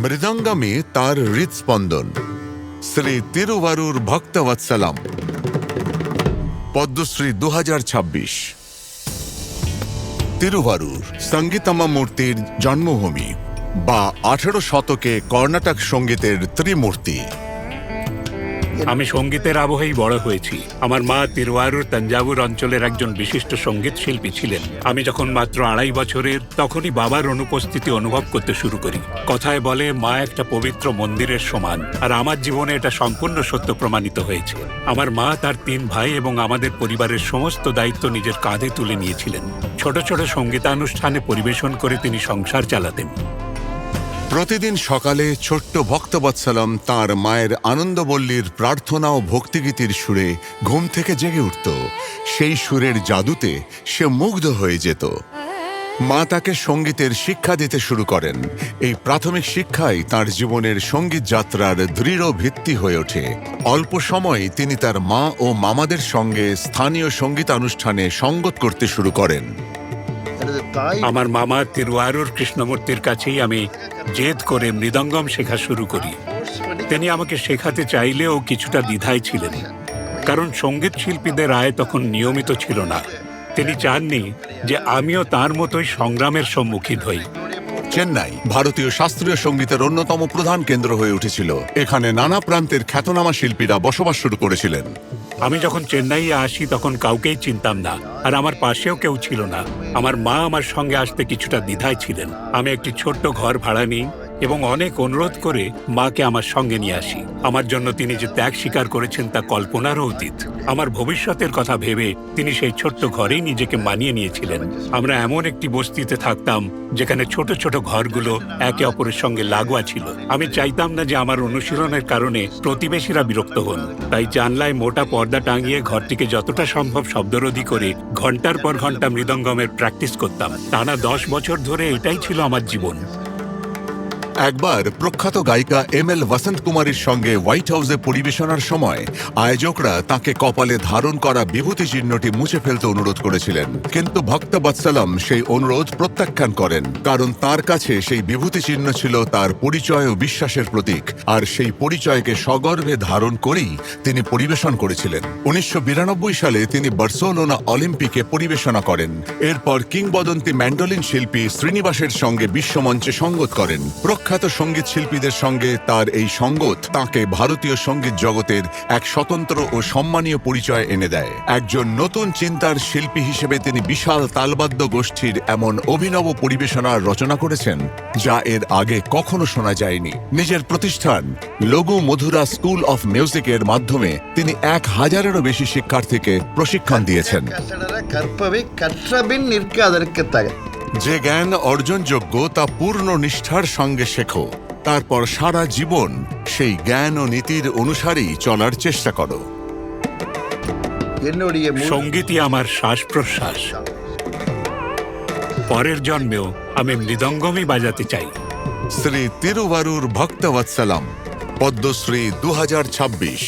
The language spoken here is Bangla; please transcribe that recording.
মৃদঙ্গমে তার হৃৎস্পন্দন। শ্রী তিরুভারুর ভক্তবৎসলম, পদ্মশ্রী 2026। তিরুভারুর সঙ্গীতমা মূর্তির জন্মভূমি বা 18 শতকে কর্ণাটক সঙ্গীতের ত্রিমূর্তি। আমি সঙ্গীতের আবহেই বড় হয়েছি। আমার মা তিরুভারুর তাঞ্জাবুর অঞ্চলের একজন বিশিষ্ট সঙ্গীত শিল্পী ছিলেন। আমি যখন মাত্র 2.5 বছরের, তখনই বাবার অনুপস্থিতি অনুভব করতে শুরু করি। কথায় বলে মা একটা পবিত্র মন্দিরের সমান, আর আমার জীবনে এটা সম্পূর্ণ সত্য প্রমাণিত হয়েছে। আমার মা তার 3 ভাই এবং আমাদের পরিবারের সমস্ত দায়িত্ব নিজের কাঁধে তুলে নিয়েছিলেন। ছোট ছোট সঙ্গীতানুষ্ঠানে পরিবেশন করে তিনি সংসার চালাতেন। প্রতিদিন সকালে ছোট্ট ভক্তবৎসলম তাঁর মায়ের আনন্দবল্লীর প্রার্থনা ও ভক্তিগীতির সুরে ঘুম থেকে জেগে উঠত। সেই সুরের জাদুতে সে মুগ্ধ হয়ে যেত। মা তাকে সঙ্গীতের শিক্ষা দিতে শুরু করেন। এই প্রাথমিক শিক্ষাই তার জীবনের সঙ্গীত যাত্রার দৃঢ় ভিত্তি হয়ে ওঠে। অল্প সময়ে তিনি তার মা ও মামাদের সঙ্গে স্থানীয় সঙ্গীতানুষ্ঠানে সঙ্গত করতে শুরু করেন। আমার মামা তিরুভারুর কৃষ্ণমূর্তির কাছেই আমি জেদ করে মৃদঙ্গম শেখা শুরু করি। তিনি আমাকে শেখাতে চাইলেও কিছুটা দ্বিধায় ছিলেন, কারণ সঙ্গীত শিল্পীদের আয় তখন নিয়মিত ছিল না। তিনি চাননি যে আমিও তার মতোই সংগ্রামের সম্মুখীন হই। চেন্নাই ভারতীয় শাস্ত্রীয় সঙ্গীতের অন্যতম প্রধান কেন্দ্র হয়ে উঠেছিল। এখানে নানা প্রান্তের খ্যাতনামা শিল্পীরা বসবাস শুরু করেছিলেন। আমি যখন চেন্নাইয়ে আসি তখন কাউকেই চিনতাম না, আর আমার পাশেও কেউ ছিল না। আমার মা আমার সঙ্গে আসতে কিছুটা দ্বিধায় ছিলেন। আমি একটি ছোট্ট ঘর ভাড়া নিই এবং অনেক অনুরোধ করে মাকে আমার সঙ্গে নিয়ে আসি। আমার জন্য তিনি যে ত্যাগ স্বীকার করেছেন তা কল্পনারও অতীত। আমার ভবিষ্যতের কথা ভেবে তিনি সেই ছোট্ট ঘরেই নিজেকে মানিয়ে নিয়েছিলেন। আমরা এমন একটি বস্তিতে থাকতাম যেখানে ছোট ছোট ঘরগুলো একে অপরের সঙ্গে লাগোয়া ছিল। আমি চাইতাম না যে আমার অনুশীলনের কারণে প্রতিবেশীরা বিরক্ত হন, তাই জানলায় মোটা পর্দা টাঙিয়ে ঘরটিকে যতটা সম্ভব শব্দরোধী করে ঘন্টার পর ঘন্টা মৃদঙ্গমের প্র্যাকটিস করতাম। টানা 10 বছর ধরে এটাই ছিল আমার জীবন। একবার প্রখ্যাত গায়িকা ML বসন্ত কুমারীর সঙ্গে হোয়াইট হাউসে পরিবেশনার সময় আয়োজকরা তাকে কপালে ধারণ করা বিভূতি চিহ্নটি মুছে ফেলতে অনুরোধ করেছিলেন, কিন্তু ভক্তবৎসলম সেই অনুরোধ প্রত্যাখ্যান করেন, কারণ তার কাছে সেই বিভূতি চিহ্ন ছিল তার পরিচয় ও বিশ্বাসের প্রতীক, আর সেই পরিচয়কে সগর্বে ধারণ করেই তিনি পরিবেশন করেছিলেন। 1992 সালে তিনি বার্সেলোনা অলিম্পিকে পরিবেশনা করেন। এরপর কিংবদন্তি ম্যান্ডোলিন শিল্পী শ্রীনিবাসের সঙ্গে বিশ্বমঞ্চে সঙ্গত করেন। প্রখ্যাত সঙ্গীত শিল্পীদের সঙ্গে তার এই সঙ্গত তাঁকে ভারতীয় সঙ্গীত জগতের এক স্বতন্ত্র ও সম্মানীয় পরিচয় এনে দেয়। একজন নতুন চিন্তার শিল্পী হিসেবে তিনি বিশাল তালবাদ্য গোষ্ঠীর এমন অভিনব পরিবেশনার রচনা করেছেন যা এর আগে কখনো শোনা যায়নি। নিজের প্রতিষ্ঠান লঘু মধুরা স্কুল অফ মিউজিকের মাধ্যমে তিনি 1000-এরও বেশি শিক্ষার্থীকে প্রশিক্ষণ দিয়েছেন। যে জ্ঞান অর্জনযোগ্য তা পূর্ণ নিষ্ঠার সঙ্গে শেখো, তারপর সারা জীবন সেই জ্ঞান ও নীতির অনুসারেই চলার চেষ্টা করো। সঙ্গীতই আমার শ্বাস প্রশ্বাস। পরের জন্মেও আমি মৃদঙ্গমই বাজাতে চাই। শ্রী তিরুভারুর ভক্তবৎসলম, পদ্মশ্রী 2026।